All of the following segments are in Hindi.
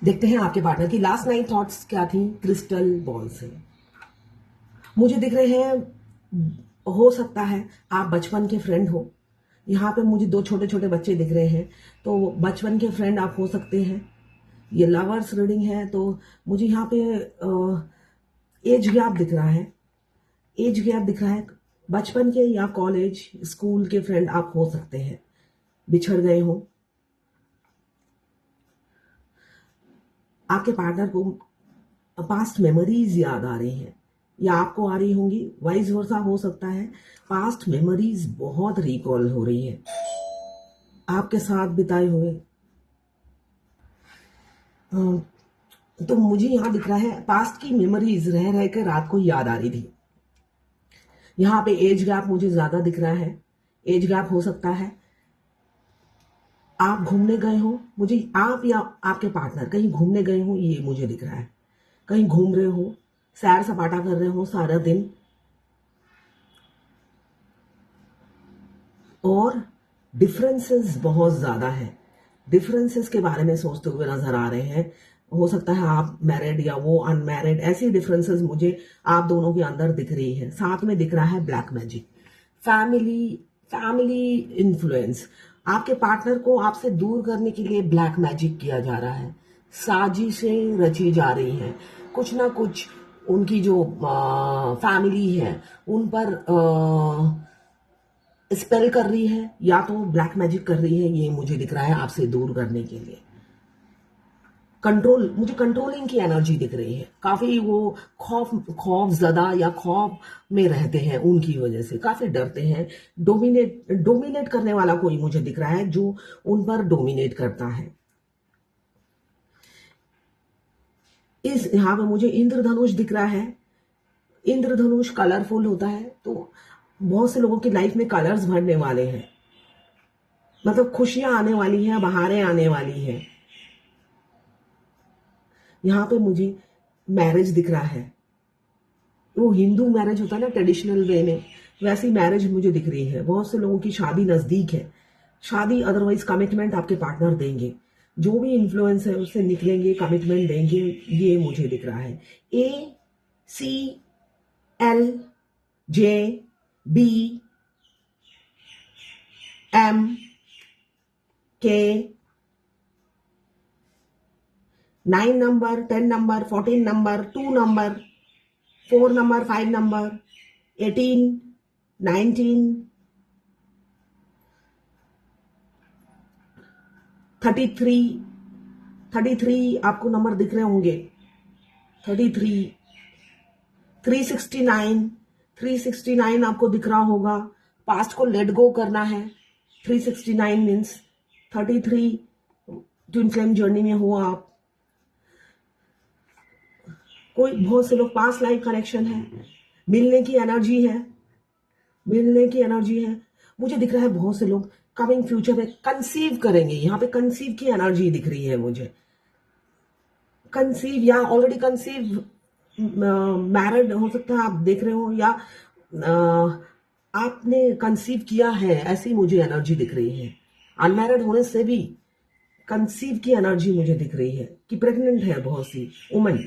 देखते हैं आपके पार्टनर की लास्ट 9 थॉट्स क्या थी क्रिस्टल बॉल से। मुझे दिख रहे हैं हो सकता है आप बचपन के फ्रेंड हो। यहाँ पे मुझे 2 छोटे छोटे बच्चे दिख रहे हैं, तो बचपन के फ्रेंड आप हो सकते हैं। ये लवर्स रीडिंग है, तो मुझे यहाँ पे एज गैप दिख रहा है। एज गैप दिख रहा है, बचपन के या कॉलेज स्कूल के फ्रेंड आप हो सकते हैं, बिछड़ गए हो। आपके पार्टनर को पास्ट मेमोरीज याद आ रही हैं या आपको आ रही होंगी, वाइस वर्सा हो सकता है। पास्ट मेमोरीज बहुत रिकॉल हो रही है आपके साथ बिताए हुए। तो मुझे यहाँ दिख रहा है पास्ट की मेमोरीज रह रह कर रात को याद आ रही थी। यहाँ पे एज गैप मुझे ज्यादा दिख रहा है। एज गैप हो सकता है आप घूमने गए हो, मुझे आप या आपके पार्टनर कहीं घूमने गए हो, ये मुझे दिख रहा है। कहीं घूम रहे हो, सैर सपाटा कर रहे हो सारा दिन, और डिफरेंसेस बहुत ज्यादा है। डिफरेंसेस के बारे में सोचते हुए नजर आ रहे हैं। हो सकता है आप मैरिड या वो अनमैरिड, ऐसी डिफरेंसेस मुझे आप दोनों के अंदर दिख रही है। साथ में दिख रहा है ब्लैक मैजिक, फैमिली इन्फ्लुएंस। आपके पार्टनर को आपसे दूर करने के लिए ब्लैक मैजिक किया जा रहा है, साजिशें रची जा रही हैं। कुछ ना कुछ उनकी जो फैमिली है उन पर स्पेल कर रही है या तो ब्लैक मैजिक कर रही है, ये मुझे दिख रहा है आपसे दूर करने के लिए। मुझे कंट्रोलिंग की एनर्जी दिख रही है। काफी वो खौफ ज़दा या खौफ में रहते हैं, उनकी वजह से काफी डरते हैं। डोमिनेट करने वाला कोई मुझे दिख रहा है जो उन पर डोमिनेट करता है। इस यहाँ पे मुझे इंद्रधनुष दिख रहा है। इंद्रधनुष कलरफुल होता है, तो बहुत से लोगों की लाइफ में कलर्स भरने वाले हैं, मतलब खुशियां आने वाली हैं, बहारें आने वाली हैं। यहाँ पे मुझे मैरिज दिख रहा है, वो हिंदू मैरिज होता है ना ट्रेडिशनल वे में, वैसी मैरिज मुझे दिख रही है। बहुत से लोगों की शादी नजदीक है, शादी अदरवाइज कमिटमेंट आपके पार्टनर देंगे। जो भी इन्फ्लुएंस है उससे निकलेंगे, कमिटमेंट देंगे, ये मुझे दिख रहा है। ACLJBM, 9 number, 10 number, 14 number, 2 number, 4 number, 5 number, 18, 19, 33 आपको नंबर दिख रहे होंगे। 33, 369 आपको दिख रहा होगा। पास्ट को लेट गो करना है। 369 मीन्स 33 ट्विन फ्लेम जर्नी में हो आप। कोई बहुत से लोग पास्ट लाइफ कनेक्शन है, मिलने की एनर्जी है। मुझे दिख रहा है बहुत से लोग कमिंग फ्यूचर में कंसीव करेंगे। यहाँ पे कंसीव की एनर्जी दिख रही है मुझे। कंसीव या ऑलरेडी कंसीव, मैरिड हो सकता है आप देख रहे हो, या आपने कंसीव किया है, ऐसी मुझे एनर्जी दिख रही है। अनमैरिड होने से भी कंसीव की एनर्जी मुझे दिख रही है कि प्रेग्नेंट है बहुत सी वुमन।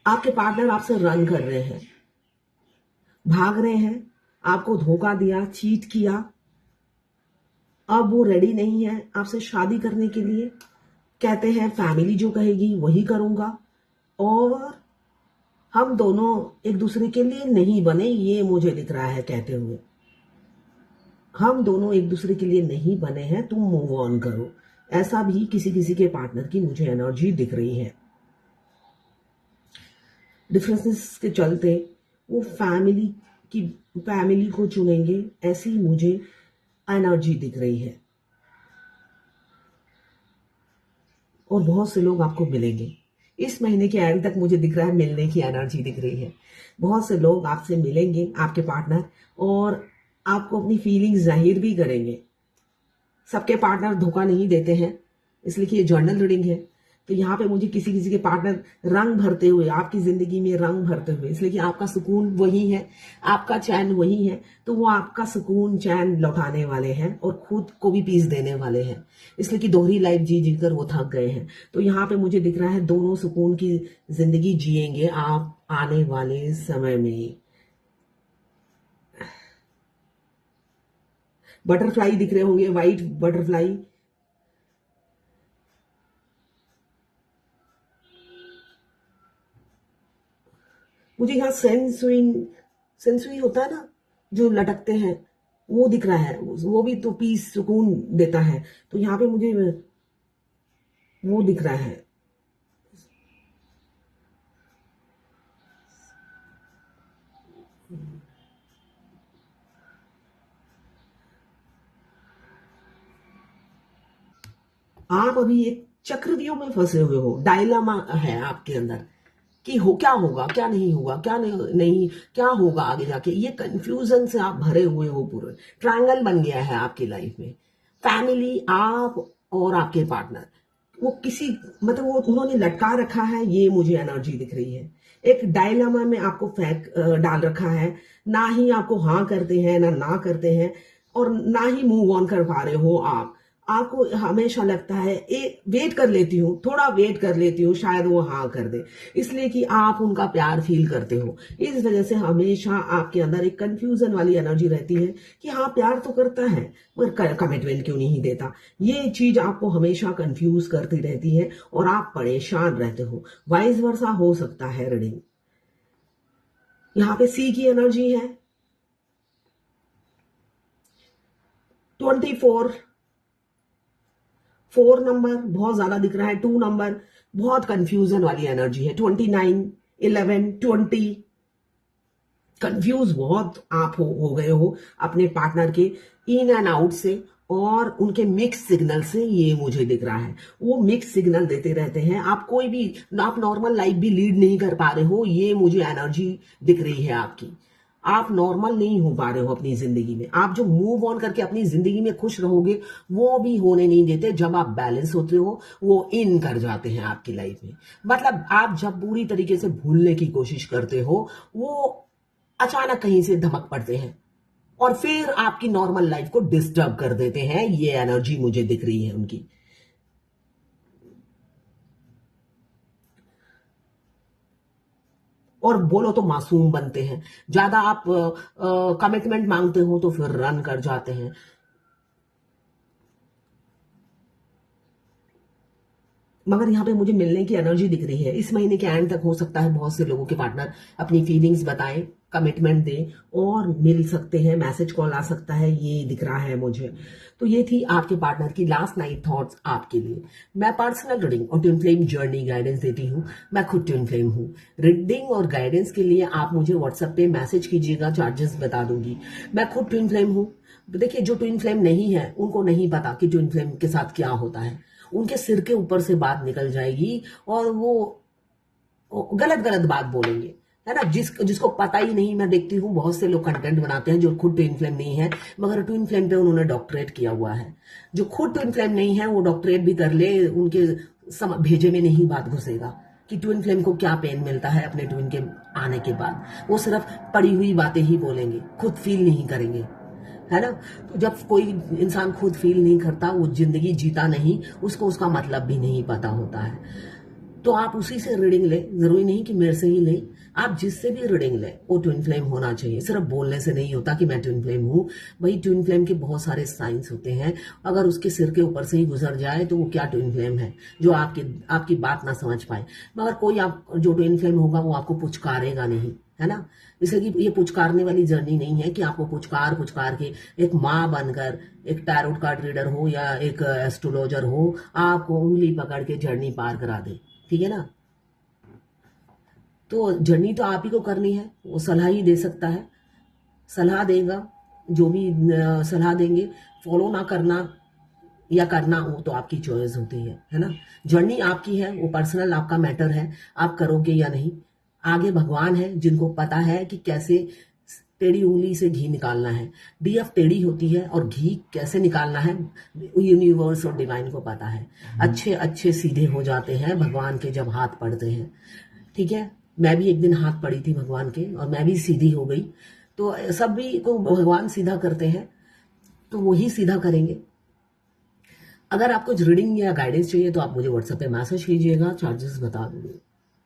आपके पार्टनर आपसे रन कर रहे हैं, भाग रहे हैं, आपको धोखा दिया, चीट किया। अब वो रेडी नहीं है आपसे शादी करने के लिए। कहते हैं फैमिली जो कहेगी वही करूंगा, और हम दोनों एक दूसरे के लिए नहीं बने, ये मुझे दिख रहा है कहते हुए। हम दोनों एक दूसरे के लिए नहीं बने हैं, तुम मूव ऑन करो। ऐसा भी किसी के पार्टनर की मुझे एनर्जी दिख रही है। डिफरेंसेस के चलते वो फैमिली को चुनेंगे, ऐसी मुझे एनर्जी दिख रही है। और बहुत से लोग आपको मिलेंगे इस महीने के एंड तक, मुझे दिख रहा है मिलने की एनर्जी दिख रही है। बहुत से लोग आपसे मिलेंगे, आपके पार्टनर, और आपको अपनी फीलिंग्स जाहिर भी करेंगे। सबके पार्टनर धोखा नहीं देते हैं, इसलिए कि ये जर्नल रीडिंग है, तो यहाँ पे मुझे किसी किसी के पार्टनर रंग भरते हुए, आपकी जिंदगी में रंग भरते हुए, इसलिए कि आपका सुकून वही है, आपका चैन वही है, तो वो आपका सुकून चैन लौटाने वाले हैं और खुद को भी पीस देने वाले हैं, इसलिए कि दोहरी लाइफ जी जी कर वो थक गए हैं। तो यहाँ पे मुझे दिख रहा है दोनों सुकून की जिंदगी जिएंगे आप आने वाले समय में। बटरफ्लाई दिख रहे होंगे, व्हाइट बटरफ्लाई। मुझे यहाँ सेंसुई होता है ना, जो लटकते हैं, वो दिख रहा है, वो भी तो पीस सुकून देता है। तो यहाँ पे मुझे वो दिख रहा है। आप अभी एक चक्रव्यूह में फंसे हुए हो, डायलामा है आपके अंदर कि क्या होगा, क्या नहीं होगा, क्या नहीं क्या होगा आगे जाके, ये कंफ्यूजन से आप भरे हुए हो। पूरे ट्रायंगल बन गया है आपकी लाइफ में। फैमिली, आप और आपके पार्टनर, वो किसी मतलब वो उन्होंने लटका रखा है, ये मुझे एनर्जी दिख रही है। एक डायलामा में आपको डाल रखा है, ना ही आपको हाँ करते हैं ना करते हैं, और ना ही मूव ऑन कर पा रहे हो आपको हमेशा लगता है वेट कर लेती हूँ, थोड़ा वेट कर लेती हूँ, शायद वो हाँ कर दे, इसलिए कि आप उनका प्यार फील करते हो। इस वजह से हमेशा आपके अंदर एक कंफ्यूजन वाली एनर्जी रहती है कि हाँ प्यार तो करता है मगर कमिटमेंट क्यों नहीं देता। ये चीज आपको हमेशा कंफ्यूज करती रहती है और आप परेशान रहते हो। वाइस वर्सा हो सकता है रीडिंग। यहाँ पे सी की एनर्जी है, 24, 4 नंबर बहुत ज्यादा दिख रहा है, 2 नंबर बहुत कंफ्यूजन वाली एनर्जी है, 29, 11, 20, कंफ्यूज बहुत आप हो गए हो अपने पार्टनर के इन एंड आउट से और उनके मिक्स सिग्नल से। ये मुझे दिख रहा है वो मिक्स सिग्नल देते रहते हैं। आप कोई भी आप नॉर्मल लाइफ भी लीड नहीं कर पा रहे हो, ये मुझे एनर्जी दिख रही है आपकी। आप नॉर्मल नहीं हो पा रहे हो अपनी जिंदगी में। आप जो मूव ऑन करके अपनी जिंदगी में खुश रहोगे वो भी होने नहीं देते। जब आप बैलेंस होते हो वो इन कर जाते हैं आपकी लाइफ में। मतलब आप जब पूरी तरीके से भूलने की कोशिश करते हो वो अचानक कहीं से धमक पड़ते हैं और फिर आपकी नॉर्मल लाइफ को डिस्टर्ब कर देते हैं। ये एनर्जी मुझे दिख रही है उनकी। और बोलो तो मासूम बनते हैं। ज्यादा आप कमिटमेंट मांगते हो तो फिर रन कर जाते हैं। मगर यहाँ पे मुझे मिलने की एनर्जी दिख रही है। इस महीने के एंड तक हो सकता है बहुत से लोगों के पार्टनर अपनी फीलिंग्स बताएं, कमिटमेंट दें और मिल सकते हैं, मैसेज कॉल आ सकता है, ये दिख रहा है मुझे। तो ये थी आपके पार्टनर की लास्ट नाइट थॉट्स आपके लिए। मैं पर्सनल रीडिंग और ट्विन फ्लेम जर्नी गाइडेंस देती हूँ। मैं खुद ट्विन फ्लेम हूँ। रीडिंग और गाइडेंस के लिए आप मुझे व्हाट्सएप पे मैसेज कीजिएगा, चार्जेस बता दूंगी। मैं खुद ट्विन फ्लेम हूँ। देखिए जो ट्विन फ्लेम नहीं है उनको नहीं पता कि ट्विन फ्लेम के साथ क्या होता है। उनके सिर के ऊपर से बात निकल जाएगी और वो गलत गलत बात बोलेंगे, है ना। जिसको पता ही नहीं। मैं देखती हूँ बहुत से लोग कंटेंट बनाते हैं जो खुद ट्विन फ्लेम नहीं है मगर ट्विन फ्लेम पे उन्होंने डॉक्टरेट किया हुआ है। जो खुद ट्विन फ्लेम नहीं है वो डॉक्टरेट भी कर ले, उनके भेजे में नहीं बात घुसेगा कि ट्विन फ्लेम को क्या पेन मिलता है अपने ट्विन के आने के बाद। वो सिर्फ पड़ी हुई बातें ही बोलेंगे, खुद फील नहीं करेंगे, है ना। तो जब कोई इंसान खुद फील नहीं करता वो जिंदगी जीता नहीं, उसको उसका मतलब भी नहीं पता होता है। तो आप उसी से रीडिंग ले, जरूरी नहीं कि मेरे से ही ले। आप जिससे भी रीडिंग ले वो ट्विन फ्लेम होना चाहिए। सिर्फ बोलने से नहीं होता कि मैं ट्विन फ्लेम हूँ। भाई ट्विन फ्लेम के बहुत सारे साइंस होते हैं। अगर उसके सिर के ऊपर से ही गुजर जाए तो वो क्या ट्विन फ्लेम है जो आपकी बात ना समझ पाए। मगर कोई आप जो ट्विन फ्लेम होगा वो आपको पुचकारेगा नहीं, है ना। इसलिए कि ये पुचकारने वाली जर्नी नहीं है कि आपको पुचकार के एक माँ बनकर एक टैरोट कार्ड रीडर हो या एक एस्ट्रोलॉजर हो आपको उंगली पकड़ के जर्नी पार करा दे, ठीक है ना। तो जर्नी तो आप ही को करनी है। वो सलाह ही दे सकता है, सलाह देगा, जो भी सलाह देंगे फॉलो ना करना या करना वो तो आपकी चॉइस होती है ना। जर्नी आपकी है, वो पर्सनल आपका मैटर है, आप करोगे या नहीं। आगे भगवान है जिनको पता है कि कैसे टेढ़ी उंगली से घी निकालना है। डीएफ टेढ़ी होती है और घी कैसे निकालना है यूनिवर्स और डिवाइन को पता है। अच्छे अच्छे सीधे हो जाते हैं भगवान के जब हाथ पड़ते हैं। ठीक है, मैं भी एक दिन हाथ पड़ी थी भगवान के और मैं भी सीधी हो गई। तो सभी को भगवान सीधा करते हैं, तो वही सीधा करेंगे। अगर आपको रीडिंग या गाइडेंस चाहिए तो आप मुझे व्हाट्सएप पे मैसेज कीजिएगा, चार्जेस बता दूंगी।